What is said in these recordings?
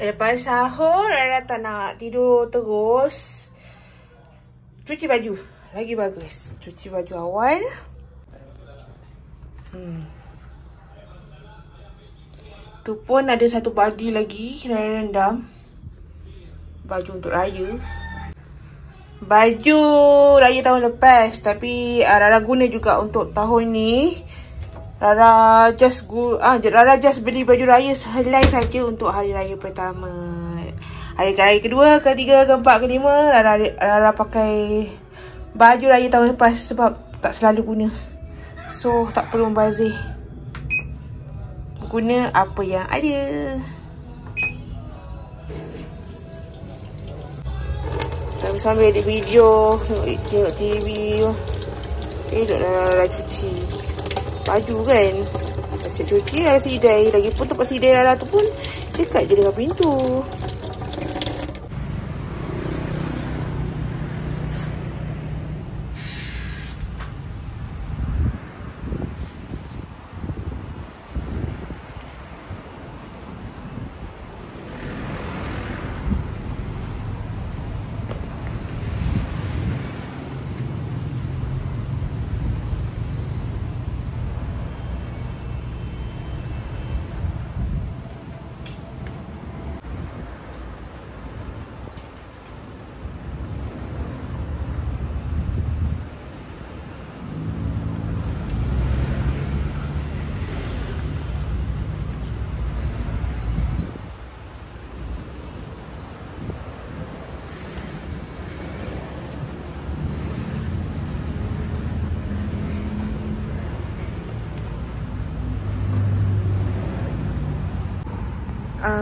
Lepas sahur, Rara tak nak tidur terus. Cuci baju. Lagi bagus. Cuci baju awal. Tu pun ada satu baju lagi Rara rendam. Baju untuk raya. Baju raya tahun lepas. Tapi Rara guna juga untuk tahun ni. Rara just beli baju raya sehelai saja untuk hari raya pertama. Hari raya kedua, ketiga, keempat, kelima Rara pakai baju raya tahun lepas sebab tak selalu guna. So tak perlu membazir. Guna apa yang ada. Sambil edit video, tengok TV. Rara cuci baju kan. Asyik cuci, Rara sidai. Lagipun tempat sidai Rara tu pun dekat je dengan pintu.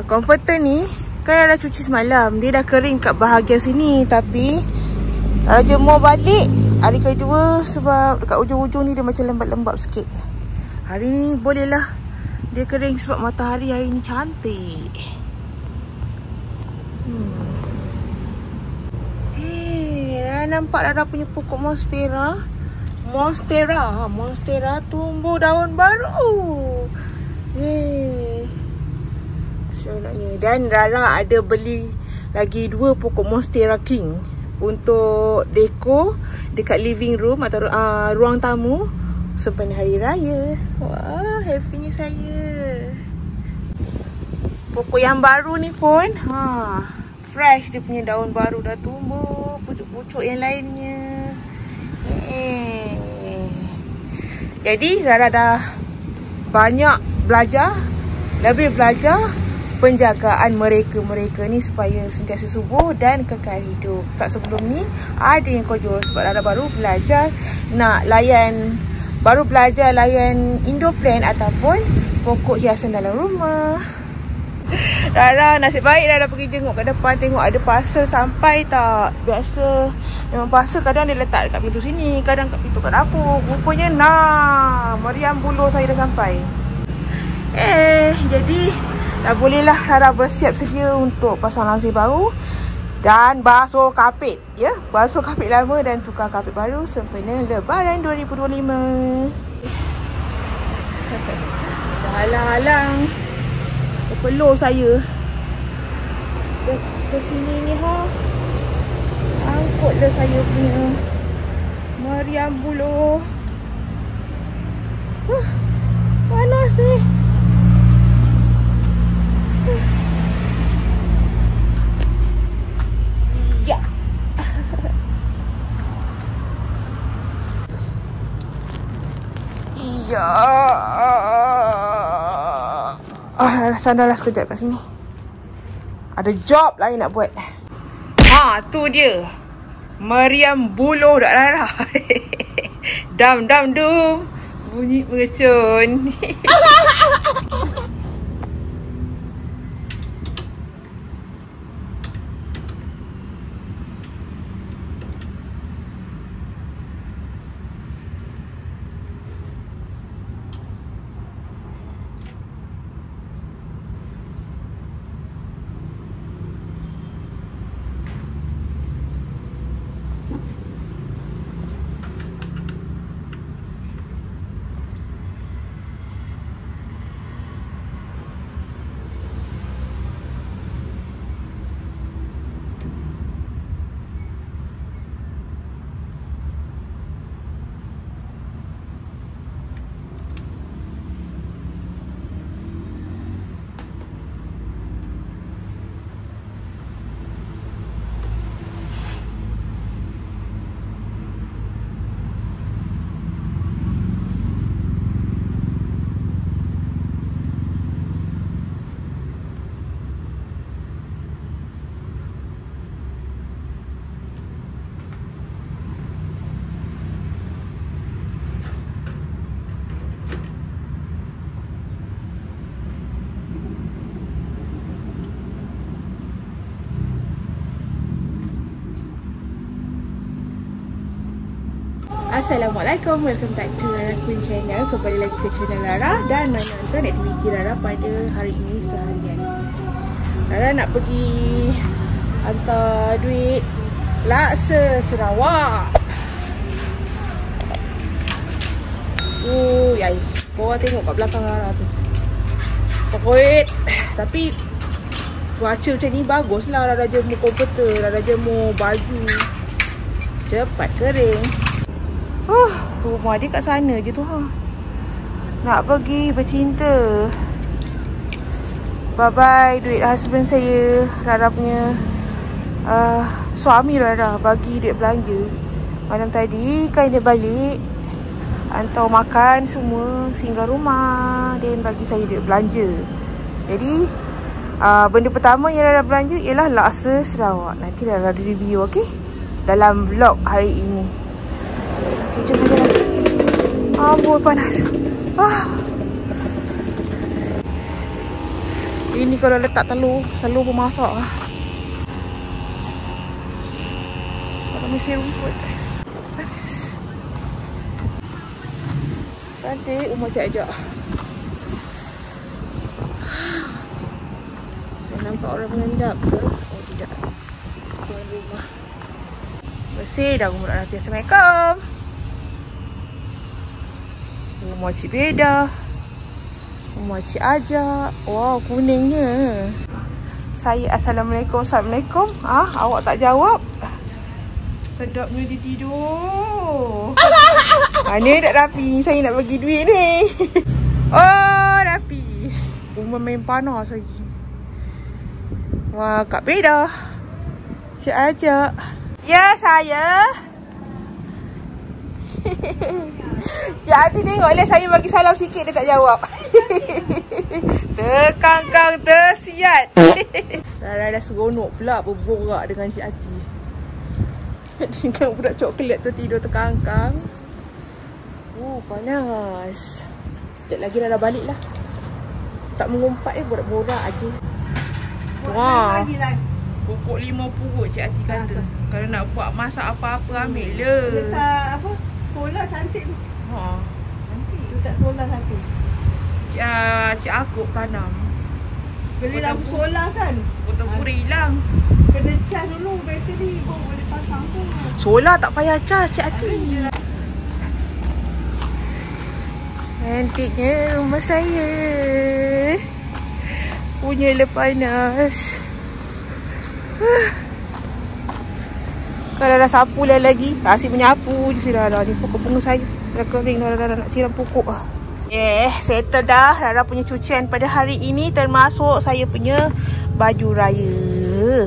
Comforter ni kan Rara cuci semalam. Dia dah kering kat bahagian sini. Tapi Rara jemur balik hari kedua sebab dekat ujung-ujung ni dia macam lembab-lembab sikit. Hari ni boleh lah dia kering sebab matahari hari ni cantik. Rara nampak Rara punya pokok Monstera tumbuh daun baru. Seronoknya. Dan Rara ada beli lagi 2 pokok Monstera King untuk dekor dekat living room atau ruang tamu sempena hari raya. Wah, happynya saya. Pokok yang baru ni pun fresh, dia punya daun baru dah tumbuh, pucuk-pucuk yang lainnya. Jadi Rara dah banyak lebih belajar penjagaan mereka ni supaya sentiasa subur dan kekal hidup. Tak sebelum ni ada yang kojol sebab Rara baru belajar layan indoor plant ataupun pokok hiasan dalam rumah. Rara nasib baik Rara pergi jenguk kat depan, tengok ada parcel sampai tak. Biasa memang parcel kadang dia letak kat pintu sini, kadang kat pintu kat dapur. Rupanya meriam buluh saya dah sampai. Jadi dah bolehlah Rara bersiap sedia untuk pasang langsir baru dan basuh kapit. Basuh kapit lama dan tukar kapit baru sempena Lebaran 2025. Dah halang-halang peluh saya ke sini ni angkutlah saya punya meriam buluh. Panas ni. Ya. Ya. Sandarlah sekejap kat sini. Ada job lain nak buat. Tu dia. Meriam buluh dak Rara. Dam dum. Bunyi mengecun. Assalamualaikum, welcome back to Rara Queen Channel. Kembali lagi ke channel Rara dan menonton aktiviti Rara pada hari ini seharian. Rara nak pergi hantar duit Laksa Sarawak. Yai, korang tengok kat belakang Rara tu. Terkuit. Tapi cuaca macam ni baguslah Rara jemur komputer, Rara jemur baju. Cepat kering. Rumah dia kat sana je tu Nak pergi bercinta. Bye-bye duit husband saya. Rara punya suami Rara bagi duit belanja. Malam tadi kan dia balik, hantar makan semua, singgah rumah, dan bagi saya duit belanja. Jadi benda pertama yang Rara belanja ialah Laksa Sarawak. Nanti Rara review, okey, dalam vlog hari ini. Okay, jom lagi. Ampun panas. Ini kalau letak telur pun masak. Kalau mesti rumput. Panas. Cantik rumah Cik Ajak. Saya nampak orang mengendap ke? Oh tidak. Tuan rumah. Bersih dah rumah nanti. Assalamualaikum. Rumah Cik Beda. Rumah Cik Ajak. Wow, kuningnya. Saya Assalamualaikum. Assalamualaikum. Awak tak jawab. Sedapnya dia tidur. Mana dak Rapi ni? Saya nak bagi duit ni. Oh, Rapi. Rumah main panas lagi. Wah, Kak Beda. Cik Ajak. Ya, saya. Ya, hati tengok lah, saya bagi salam sikit dia tak jawab. Terkangkang tersiat. Rara dah seronok pula berborak dengan Cik Ati. Dengan budak coklat tu tidur terkangkang. Panas. Sekejap lagi Rara balik lah. Tak mengumpat borak-borak aje. Wah. Pokok 50 Cik Ati kata. Kalau nak buat masak apa-apa ambil le. Letak apa? Solar cantik tu. Nanti letak solar satu. Cik Akuk tanam. Beli lampu solar kan? Potong hilang. Kena charge dulu bateri baru boleh pasang tu. Solar tak payah charge Cik Ati. Cantiknya rumah saya. Punya le panas. Kalau dah sapu lagi, asyik menyapu je si Rara ni. Pokok bunga saya dah kering, Rara nak siram pokok. Settle dah Rara punya cucian pada hari ini, termasuk saya punya baju raya.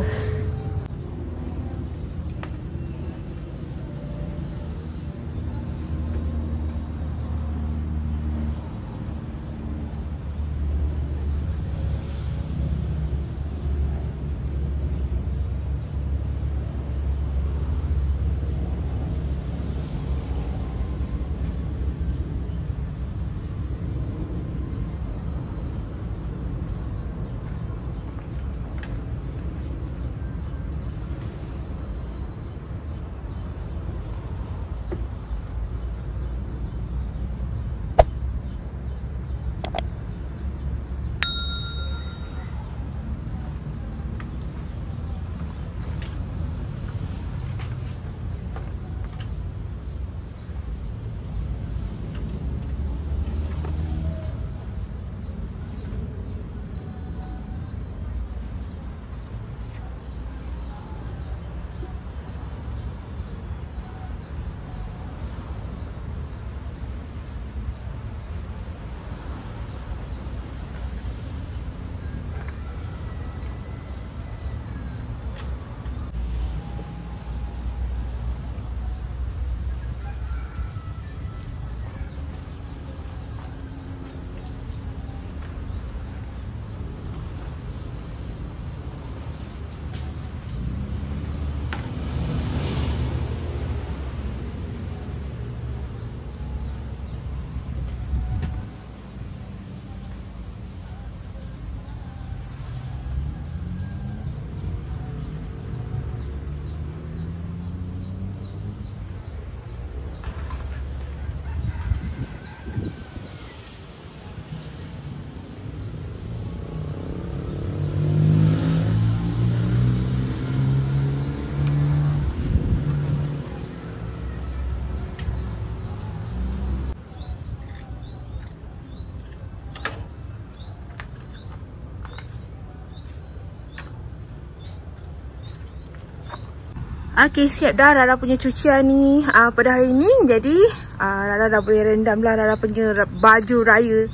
Okay, siap dah Rara punya cucian ni pada hari ni. Jadi Rara dah boleh rendam lah Rara punya baju raya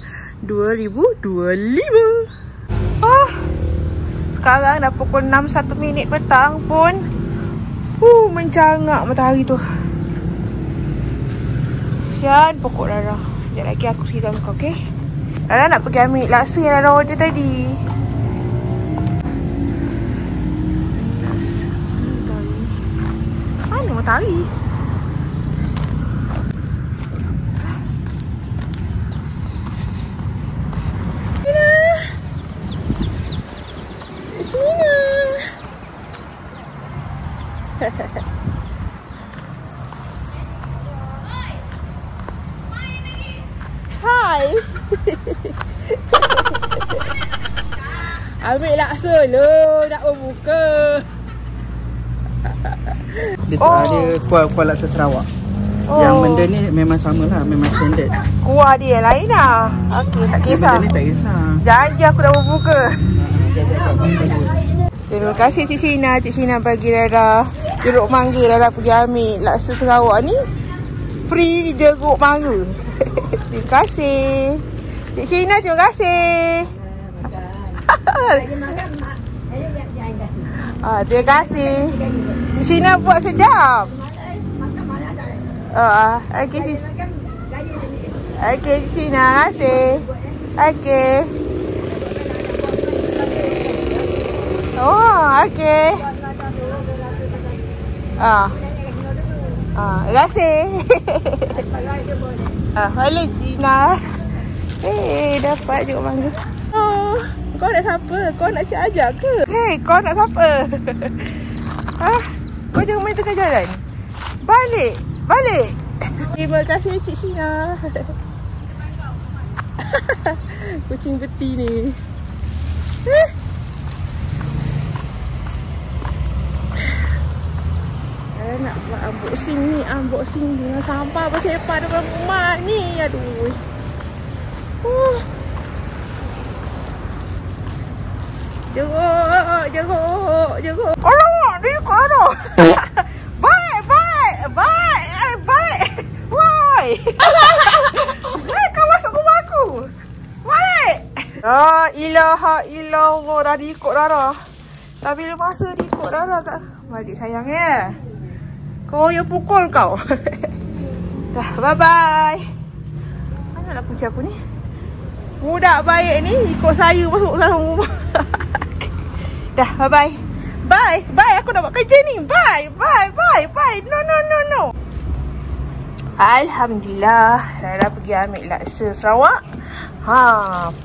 2025. Sekarang dah pukul 6.01 petang pun mencangak matahari tu. Kesian pokok Rara. Sekejap lagi aku siram kau, okay? Rara nak pergi ambil laksa yang Rara order tadi. Mana matahari? Hai. Ambil laksa lo, nak berbuka. Dia ada kuah laksa Sarawak. Yang benda ni memang sama lah, memang standard. Kuah dia yang lain lah. Okey, tak kisah. Benda ni tak kisah. Janji aku dah berbuka. Terima kasih Cik Shina. Cik Shina bagi Rara jeruk mangga. Rara pergi ambil laksa Sarawak ni free jeruk mangga. Terima kasih Cik Shina, terima kasih. Terima kasih. Cik Shina buat sedap. Okey Cik Shina. Okey Cik Shina, terima kasih. Okey. Okey. Terima kasih. Hello Cina. Dapat jeruk mangga. Kau nak siapa? Kau nak cik ajak ke? Kau nak siapa? Kau jangan main tengah jalan. Balik. Terima kasih Cik Shina. Kucing peti ni. Nak buat unboxing dengan sampah bersepah depan rumah ni. Aduh. Jeruk. Alamak, dia ikut Rara. Baik. Woi. Kau masuk rumah aku. Balik. La ilaha illallah, dah diikut Rara. Dah bila masa diikut Rara tak. Balik sayang ya. Kau yang pukul kau. Dah, bye-bye. Mana nak kunci aku ni? Budak baik ni ikut saya masuk dalam rumah. Dah, bye-bye. Bye, aku nak buat kerja ni. Bye. No. Alhamdulillah, Rara pergi ambil laksa Sarawak.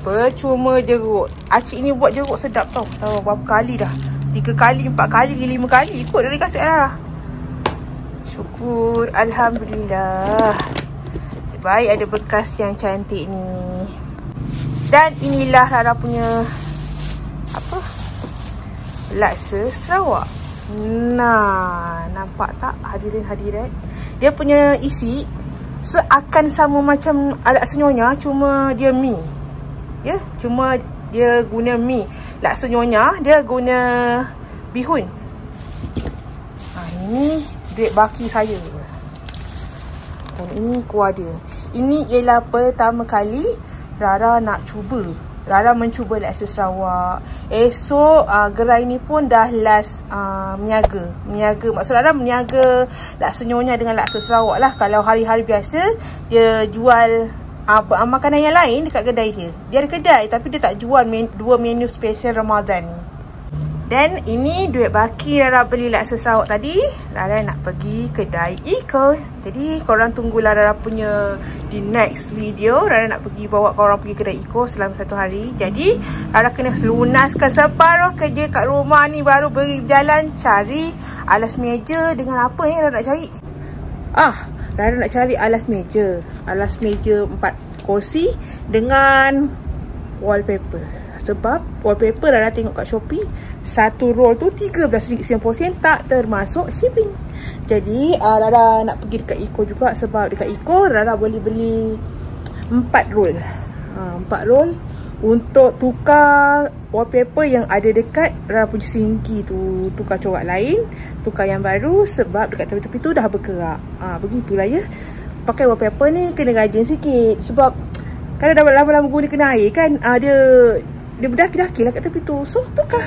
Percuma jeruk. Acik ni buat jeruk sedap tau. Tahu berapa kali dah? 3 kali, 4 kali, 5 kali ikut dari kasih Rara. Syukur, alhamdulillah. Baik ada bekas yang cantik ni. Dan inilah Rara punya laksa Sarawak. Nah, nampak tak hadirin hadirat? Dia punya isi seakan sama macam laksa nyonya, cuma dia mi. Ya, cuma dia guna mi. Laksa nyonya dia guna bihun. Ini duit baki saya. Dan ini kuah dia. Ini ialah pertama kali Rara nak cuba. Rara mencuba laksa Sarawak. Esok gerai ni pun dah last meniaga. Maksud Rara meniaga laksa nyonya dengan laksa Sarawak lah. Kalau hari-hari biasa dia jual makanan yang lain dekat kedai dia. Dia ada kedai tapi dia tak jual dua menu special Ramadan ni. Dan ini duit baki Rara beli laksa Sarawak tadi. Rara nak pergi kedai Iko. Jadi korang tunggulah Rara punya di next video. Rara nak pergi bawa korang pergi kedai Iko selama 1 hari. Jadi Rara kena lunaskan separuh kerja kat rumah ni baru berjalan cari alas meja. Dengan apa Rara nak cari? Rara nak cari alas meja. Alas meja 4 kursi dengan wallpaper. Sebab wallpaper Rara tengok kat Shopee, satu roll tu RM13.90 tak termasuk shipping. Jadi Rara nak pergi dekat Iko juga. Sebab dekat Iko Rara boleh beli 4 roll. 4 roll untuk tukar wallpaper yang ada dekat Rara punya sinki tu. Tukar corak lain, tukar yang baru sebab dekat tepi-tepi tu dah berkerak. Begitulah ya. Pakai wallpaper ni kena rajin sikit sebab kalau dah lama-lama guna kena air kan, dia berdaki-daki lah kat tepi tu. So tukar.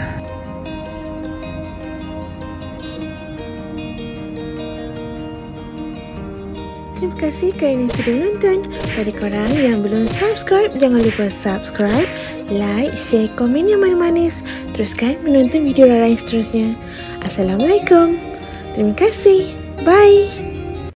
Terima kasih kerana sudah menonton. Pada korang yang belum subscribe, jangan lupa subscribe, like, share, komen yang manis-manis. Teruskan menonton video Rara yang seterusnya. Assalamualaikum. Terima kasih. Bye.